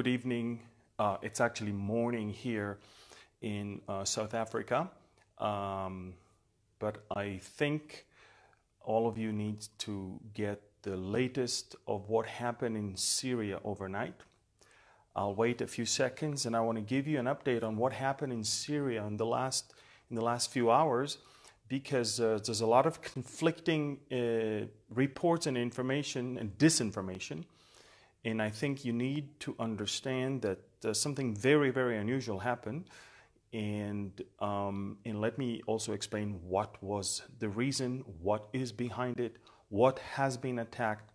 good evening. It's actually morning here in South Africa. But I think all of you need to get the latest of what happened in Syria overnight. I'll wait a few seconds and I want to give you an update on what happened in Syria in the last few hours, because there's a lot of conflicting reports and information and disinformation. And I think you need to understand that something very, very unusual happened. And let me also explain what was the reason, what is behind it, what has been attacked,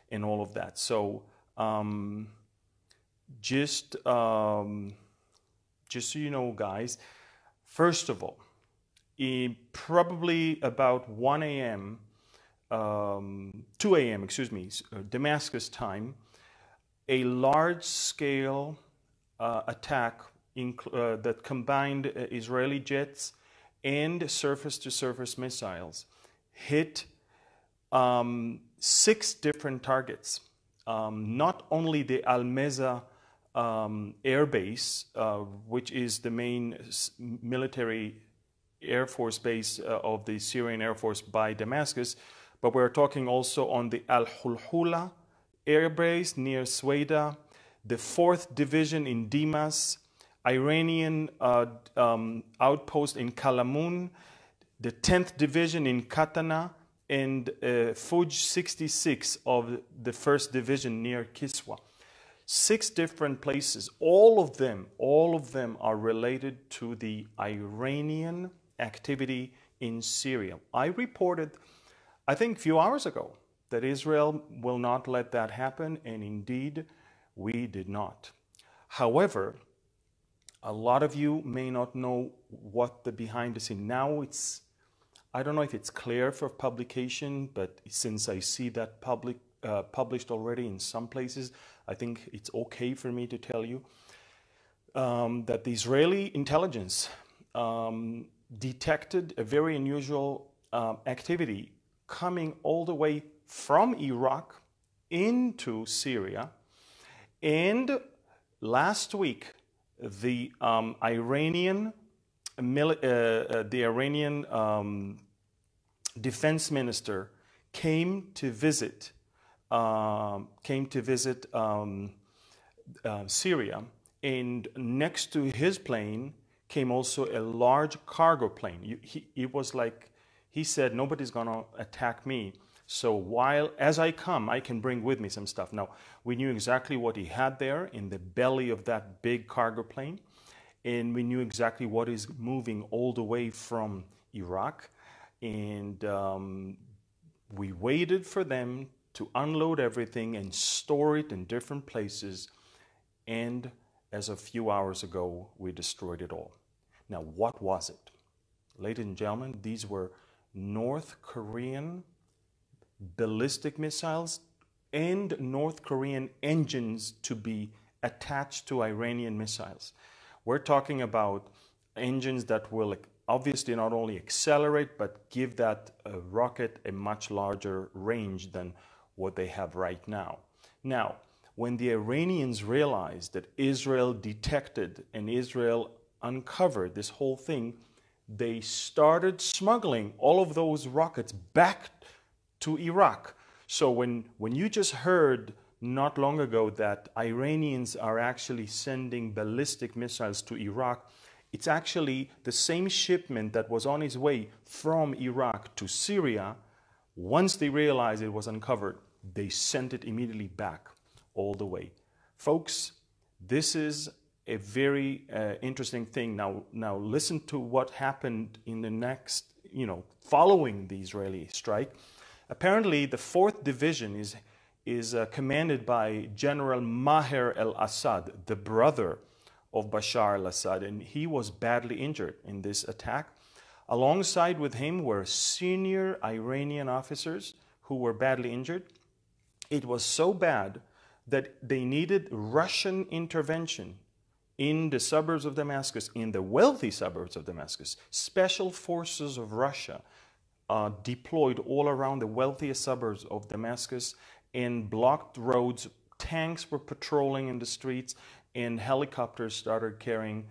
and all of that. So just so you know, guys, first of all, probably about 1 a.m., 2 a.m., excuse me, Damascus time, a large-scale attack that combined Israeli jets and surface-to-surface missiles hit 6 different targets. Not only the Al-Meza air base, which is the main military Air Force base of the Syrian Air Force by Damascus, but we're talking also on the Al-Hulhula air base near Sweda, the 4th Division in Dimas, Iranian outpost in Kalamun, the 10th Division in Katana, and Fuj 66 of the 1st Division near Kiswa. 6 different places. All of them are related to the Iranian activity in Syria. I reported, I think a few hours ago, that Israel will not let that happen, and indeed we did not. However, a lot of you may not know what the behind the scene. Now I don't know if it's clear for publication, but since I see that published already in some places, I think it's okay for me to tell you that the Israeli intelligence detected a very unusual activity coming all the way from Iraq into Syria. And last week, the Iranian defense minister came to visit Syria, and next to his plane came also a large cargo plane. It was like he said, nobody's gonna attack me. So as I come, I can bring with me some stuff. Now, we knew exactly what he had there in the belly of that big cargo plane, and we knew exactly what is moving all the way from Iraq. And we waited for them to unload everything and store it in different places. And as a few hours ago, we destroyed it all. Now, what was it? Ladies and gentlemen, these were North Korean ballistic missiles and North Korean engines to be attached to Iranian missiles. We're talking about engines that will obviously not only accelerate, but give that rocket a much larger range than what they have right now. Now, when the Iranians realized that Israel detected and Israel uncovered this whole thing, they started smuggling all of those rockets back to Iraq. So when you just heard not long ago that Iranians are actually sending ballistic missiles to Iraq, it's actually the same shipment that was on its way from Iraq to Syria. Once they realized it was uncovered, they sent it immediately back all the way. Folks, this is a very interesting thing. Now listen to what happened in the next, following the Israeli strike. Apparently, the 4th Division is commanded by General Maher al-Assad, the brother of Bashar al-Assad, and he was badly injured in this attack. Alongside with him were senior Iranian officers who were badly injured. It was so bad that they needed Russian intervention in the suburbs of Damascus, in the wealthy suburbs of Damascus. Special forces of Russia deployed all around the wealthiest suburbs of Damascus and blocked roads tanks were patrolling in the streets, and helicopters started carrying,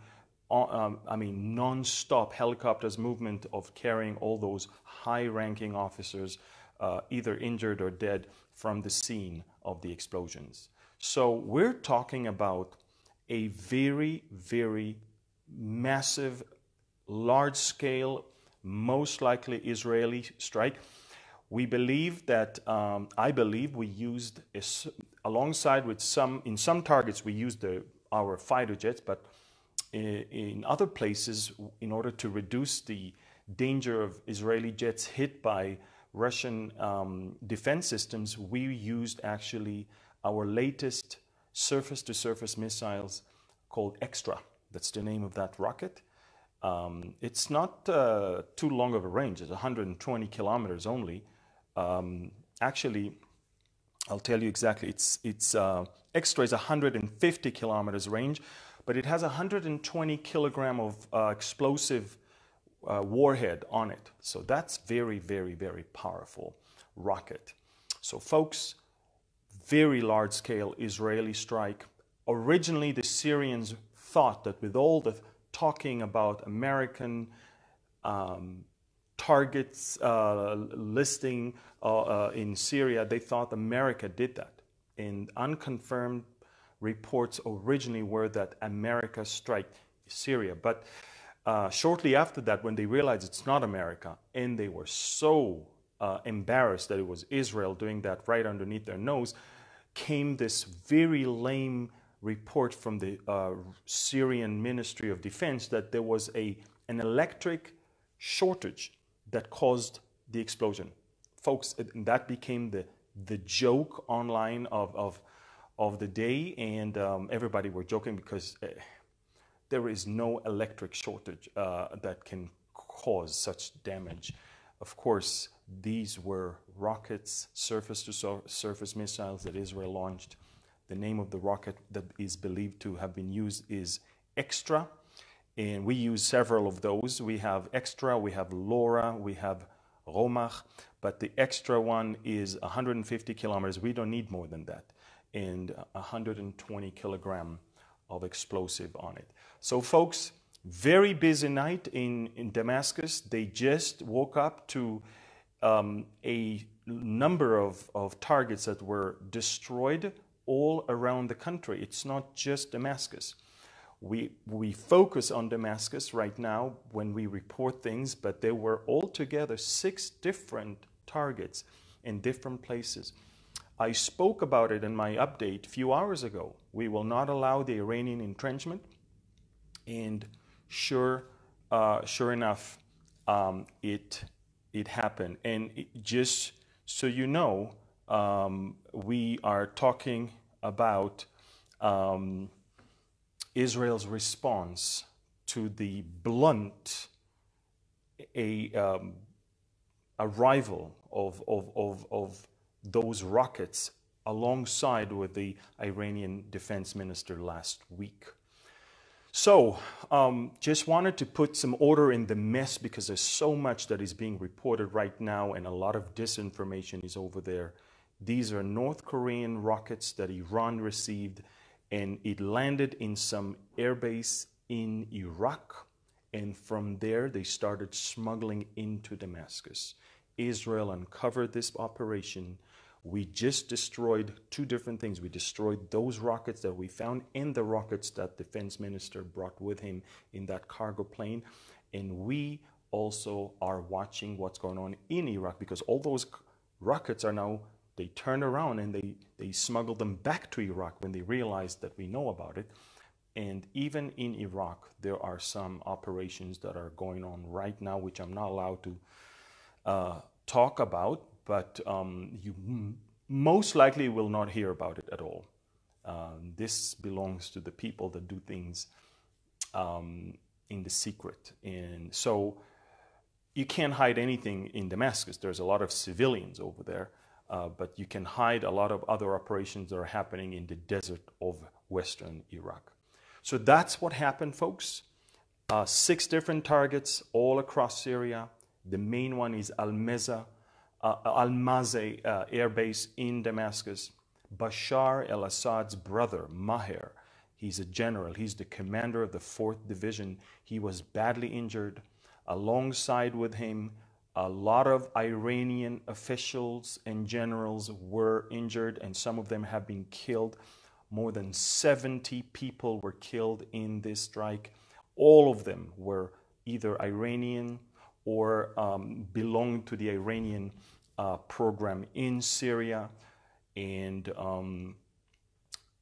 non-stop helicopters movement of carrying all those high-ranking officers, either injured or dead, from the scene of the explosions. So we're talking about a very, very massive, large-scale, most likely Israeli strike. We believe that, I believe we used, alongside with in some targets we used our fighter jets, but in other places, in order to reduce the danger of Israeli jets hit by Russian defense systems, we used actually our latest surface-to-surface missiles called Extra. That's the name of that rocket. It's not too long of a range. It's 120 kilometers only. Actually, I'll tell you exactly. It's Extra is 150 kilometers range, but it has 120 kilogram of explosive warhead on it. So that's very, very, very powerful rocket. So folks, very large scale Israeli strike. Originally, the Syrians thought that with all the talking about American targets listing in Syria, they thought America did that. And unconfirmed reports originally were that America struck Syria. But shortly after that, when they realized it's not America, and they were so embarrassed that it was Israel doing that right underneath their nose, came this very lame report from the Syrian Ministry of Defense that there was an electric shortage that caused the explosion. Folks, that became the joke online of the day, and everybody were joking because there is no electric shortage that can cause such damage. Of course, these were rockets, surface-to-surface missiles that Israel launched. The name of the rocket that is believed to have been used is Extra, and we use several of those. We have Extra, we have Laura, we have Romach, but the Extra one is 150 kilometers. We don't need more than that, and 120 kilogram of explosive on it. So folks, very busy night in Damascus. They just woke up to a number of targets that were destroyed all around the country. It's not just Damascus. We focus on Damascus right now when we report things, but there were altogether 6 different targets in different places. I spoke about it in my update a few hours ago. We will not allow the Iranian entrenchment, and sure enough, it happened. And just so you know, we are talking about Israel's response to the blunt arrival of those rockets alongside with the Iranian defense minister last week. So just wanted to put some order in the mess because there's so much that is being reported right now and a lot of disinformation is over there. These are North Korean rockets that Iran received, and it landed in some airbase in Iraq, and from there they started smuggling into Damascus. Israel uncovered this operation. We just destroyed 2 different things. We destroyed those rockets that we found and the rockets that the defense minister brought with him in that cargo plane. And we also are watching what's going on in Iraq, because all those rockets are now, they turn around and they smuggle them back to Iraq when they realize that we know about it. And even in Iraq, there are some operations that are going on right now, which I'm not allowed to talk about, but you most likely will not hear about it at all. This belongs to the people that do things in the secret. And so you can't hide anything in Damascus. There's a lot of civilians over there, but you can hide a lot of other operations that are happening in the desert of Western Iraq. So that's what happened, folks. 6 different targets all across Syria. The main one is Al-Mazeh Air Base in Damascus. Bashar al-Assad's brother, Maher. He's a general. He's the commander of the 4th Division. He was badly injured. Alongside with him, a lot of Iranian officials and generals were injured, and some of them have been killed. More than 70 people were killed in this strike. All of them were either Iranian or belonged to the Iranian program in Syria. And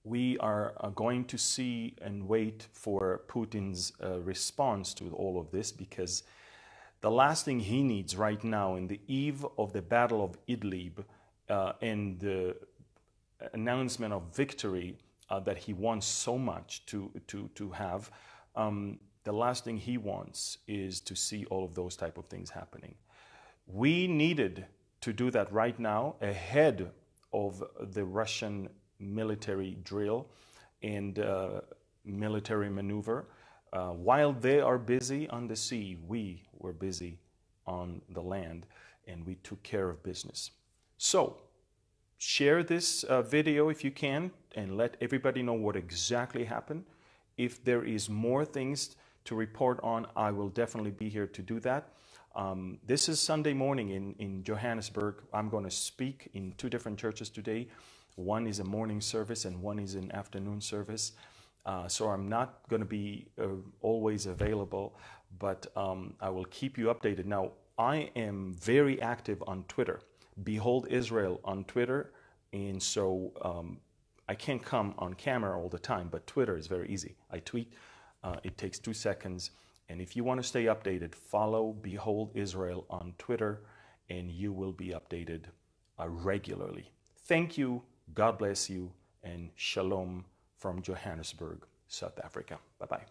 we are going to see and wait for Putin's response to all of this, because the last thing he needs right now, in the eve of the Battle of Idlib and the announcement of victory that he wants so much to have, the last thing he wants is to see all of those type of things happening. We needed to do that right now, ahead of the Russian military drill and military maneuver. While they are busy on the sea, we were busy on the land, and we took care of business. So share this video if you can, and let everybody know what exactly happened. If there is more things to report on, I will definitely be here to do that. This is Sunday morning in Johannesburg. I'm going to speak in 2 different churches today. One is a morning service and one is an afternoon service. So I'm not going to be always available, but I will keep you updated. Now, I am very active on Twitter. Behold Israel on Twitter. And so I can't come on camera all the time, but Twitter is very easy. I tweet. It takes 2 seconds. And if you want to stay updated, follow Behold Israel on Twitter, and you will be updated regularly. Thank you. God bless you. And shalom from Johannesburg, South Africa. Bye-bye.